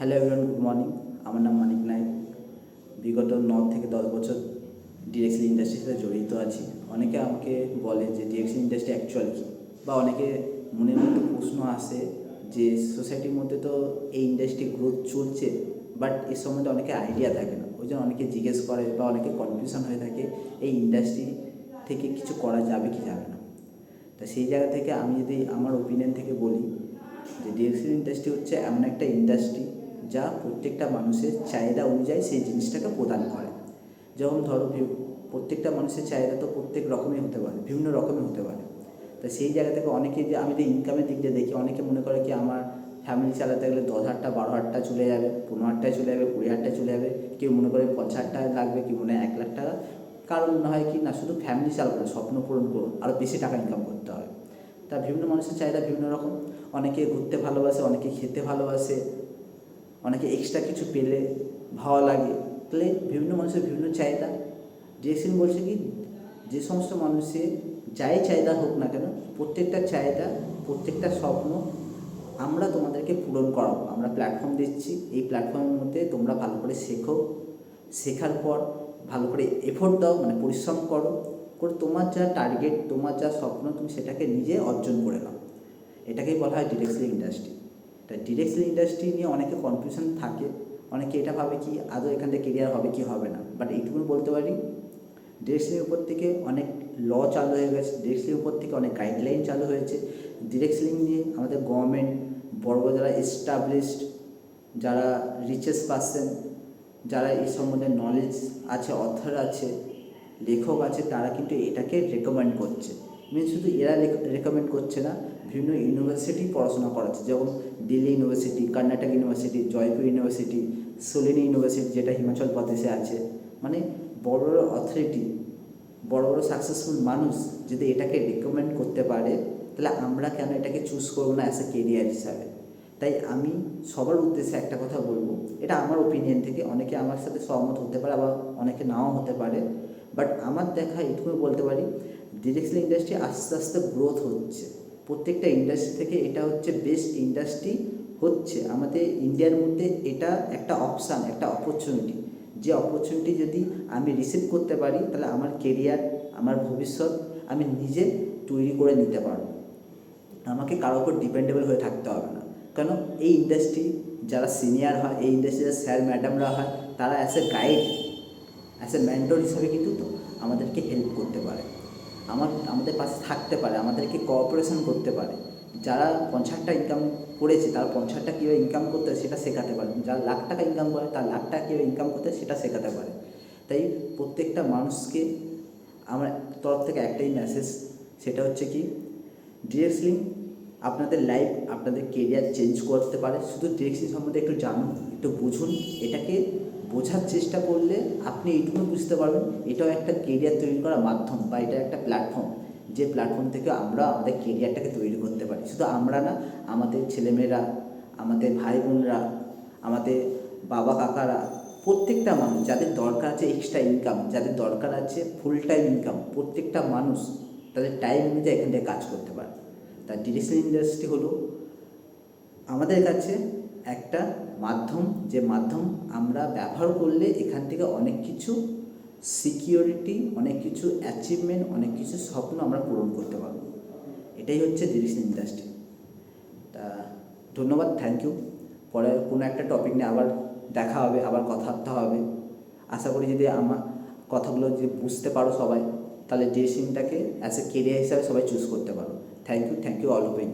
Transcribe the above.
Hello everyone, good morning. আমার নাম মানিক নায়ক। বিগত 9 থেকে 10 বছর ডিরেক্টলি ইন্ডাস্ট্রির সাথে জড়িত আছি। অনেকে আমাকে বলে যে ডিরেক্টলি ইন্ডাস্ট্রি অ্যাকচুয়াল কী, বা অনেকে মনের মধ্যে প্রশ্ন আসে যে সোসাইটির মধ্যে তো এই ইন্ডাস্ট্রি গ্রোথ চলছে, বাট এর সম্বন্ধে অনেকে আইডিয়া থাকে না। ওই জন্য অনেকে জিজ্ঞেস করে বা অনেকে কনফিউশন হয়ে থাকে এই ইন্ডাস্ট্রি থেকে কিছু করা যাবে কি যাবে না। তা সেই জায়গা থেকে আমি যদি আমার ওপিনিয়ন থেকে বলি যে ডিরেক্টলি ইন্ডাস্ট্রি হচ্ছে এমন একটা ইন্ডাস্ট্রি যা প্রত্যেকটা মানুষের চাহিদা অনুযায়ী সেই জিনিসটাকে প্রদান করে। যেমন ধরো প্রত্যেকটা মানুষের চাহিদা তো প্রত্যেক রকমই হতে পারে, বিভিন্ন রকমই হতে পারে। তো সেই জায়গা থেকে অনেকে, যে আমি যে ইনকামের দিক দিয়ে দেখি, অনেকে মনে করে কি আমার ফ্যামিলি চালাতে গেলে 10,000 12,000 চলে যাবে, 15,000 চলে যাবে, 20,000 চলে যাবে। কেউ মনে করে 50,000 লাগবে, কেউ মনে হয় 1,00,000 টাকা। কারণ মনে হয় কি না, শুধু ফ্যামিলি চালাবো না, স্বপ্ন পূরণ করুন, আরও বেশি টাকা ইনকাম করতে হবে। তা বিভিন্ন মানুষের চাহিদা বিভিন্ন রকম। অনেকে ঘুরতে ভালোবাসে, অনেকে খেতে ভালোবাসে, অনেকে এক্সট্রা কিছু পেলে ভালো লাগে। তাহলে বিভিন্ন মানুষের বিভিন্ন চাহিদা। ডিএসএন বলছে কি, যে সমস্ত মানুষের যাই চাহিদা হোক না কেন, প্রত্যেকটা চাহিদা, প্রত্যেকটা স্বপ্ন আমরা তোমাদেরকে পূরণ করাবো। আমরা প্ল্যাটফর্ম দিচ্ছি, এই প্ল্যাটফর্মের মধ্যে তোমরা ভালো করে শেখো, শেখার পর ভালো করে এফোর্ট দাও, মানে পরিশ্রম করো, করে তোমার যা টার্গেট, তোমার যা স্বপ্ন, তুমি সেটাকে নিজে অর্জন করে নাও। এটাকেই বলা হয় ডিরেক্ট সেলিং ইন্ডাস্ট্রি। তা ডিরেক্ট সেলিং ইন্ডাস্ট্রি নিয়ে অনেকে কনফিউশন থাকে। অনেকে এটা ভাবে কি আদৌ এখান থেকে কেরিয়ার হবে কি হবে না। বাট এইটুকু বলতে পারি, ডিরেক্ট সেলিংয়ের উপর থেকে অনেক ল চালু হয়ে গেছে, ডিরেক্ট সেলিংয়ের উপর থেকে অনেক গাইডলাইন চালু হয়েছে। ডিরেক্ট সেলিং নিয়ে আমাদের গভর্নমেন্ট, বড় বড় যারা এস্টাবলিশড, যারা রিচেস্ট পার্সন, যারা এই সম্বন্ধে নলেজ আছে, অথর আছে, লেখক আছে, তারা কিন্তু এটাকে রেকমেন্ড করছে। শুধু এরা রেকমেন্ড করছে না, বিভিন্ন ইউনিভার্সিটি পড়াশোনা করাচ্ছে। যেমন Delhi university, Karnataka university, Jaipur university, Shoolini university যেটা হিমাচল প্রদেশে আছে। মানে বড় বড় অথরিটি, বড় বড় সাকসেসফুল মানুষ যদি এটাকে রেকমেন্ড করতে পারে, তাহলে আমরা কেন এটাকে চুজ করবো না অ্যাজ এ কেরিয়ার হিসাবে। তাই আমি সবার উদ্দেশ্যে একটা কথা বলবো, এটা আমার ওপিনিয়ন থেকে, অনেকে আমার সাথে সহমত হতে পারে, আবার অনেকে নাও হতে পারে। বাট আমার দেখা এইটুকু বলতে পারি, ডিরেক্ট ইন্ডাস্ট্রি আস্তে আস্তে গ্রোথ হচ্ছে। প্রত্যেকটা ইন্ডাস্ট্রি থেকে এটা হচ্ছে বেস্ট ইন্ডাস্ট্রি হচ্ছে আমাদের ইন্ডিয়ার মধ্যে। এটা একটা অপশান, একটা অপরচুনিটি। যে অপরচুনিটি যদি আমি রিসিভ করতে পারি, তাহলে আমার কেরিয়ার, আমার ভবিষ্যৎ আমি নিজে তৈরি করে নিতে পারবো। আমাকে কারোর উপর ডিপেন্ডেবল হয়ে থাকতে হবে না। কেন, এই ইন্ডাস্ট্রি যারা সিনিয়র হয়, এই ইন্ডাস্ট্রির স্যার ম্যাডামরা হয়, তারা as a guide, as a mentor হিসাবে কিন্তু তো আমাদেরকে হেল্প করতে পারে, আমাদের পাশে থাকতে পারে, আমাদেরকে কোঅপারেশন করতে পারে। যারা 50,000 ইনকাম করেছে, তারা 50,000 কীভাবে ইনকাম করতে হয় সেটা শেখাতে পারে। যারা 1,00,000 ইনকাম করে, তার 1,00,000 কীভাবে ইনকাম করতে হয় সেটা শেখাতে পারে। তাই প্রত্যেকটা মানুষকে আমার তরফ থেকে একটাই মেসেজ, সেটা হচ্ছে কি, ডিরেক্ট সেলিং আপনাদের লাইফ, আপনাদের কেরিয়ার চেঞ্জ করতে পারে। শুধু ডিরেক্ট সেলিং সম্বন্ধে একটু জানুন, একটু বুঝুন। এটাকে বোঝার চেষ্টা করলে আপনি এইটুকু বুঝতে পারবেন, এটাও একটা কেরিয়ার তৈরি করার মাধ্যম, বা এটা একটা প্ল্যাটফর্ম, যে প্ল্যাটফর্ম থেকে আমরা আমাদের কেরিয়ারটাকে তৈরি করতে পারি। শুধু আমরা না, আমাদের ছেলেমেয়েরা, আমাদের ভাই বোনরা, আমাদের বাবা কাকারা, প্রত্যেকটা মানুষ যাদের দরকার আছে এক্সট্রা ইনকাম, যাদের দরকার আছে ফুল টাইম ইনকাম, প্রত্যেকটা মানুষ তাদের টাইম অনুযায়ী এখান থেকে কাজ করতে পারে। তার ডিরেক্ট সেলিং ইন্ডাস্ট্রি হলো আমাদের কাছে একটা মাধ্যম, যে মাধ্যম আমরা ব্যবহার করলে এখান থেকে অনেক কিছু সিকিউরিটি, অনেক কিছু অ্যাচিভমেন্ট, অনেক কিছু স্বপ্ন আমরা পূরণ করতে পারবো। এটাই হচ্ছে ডিরেক্ট সেলিং ইন্ডাস্ট্রি। তা ধন্যবাদ, থ্যাংক ইউ। পরে কোনো একটা টপিক নিয়ে আবার দেখা হবে, আবার কথাবার্তা হবে। আশা করি যদি আমার কথাগুলো যে বুঝতে পারো সবাই, তাহলে ডিরেক্ট সেলিংটাকে অ্যাজ এ কেরিয়ার হিসাবে সবাই চুজ করতে পারো। Thank you all of you.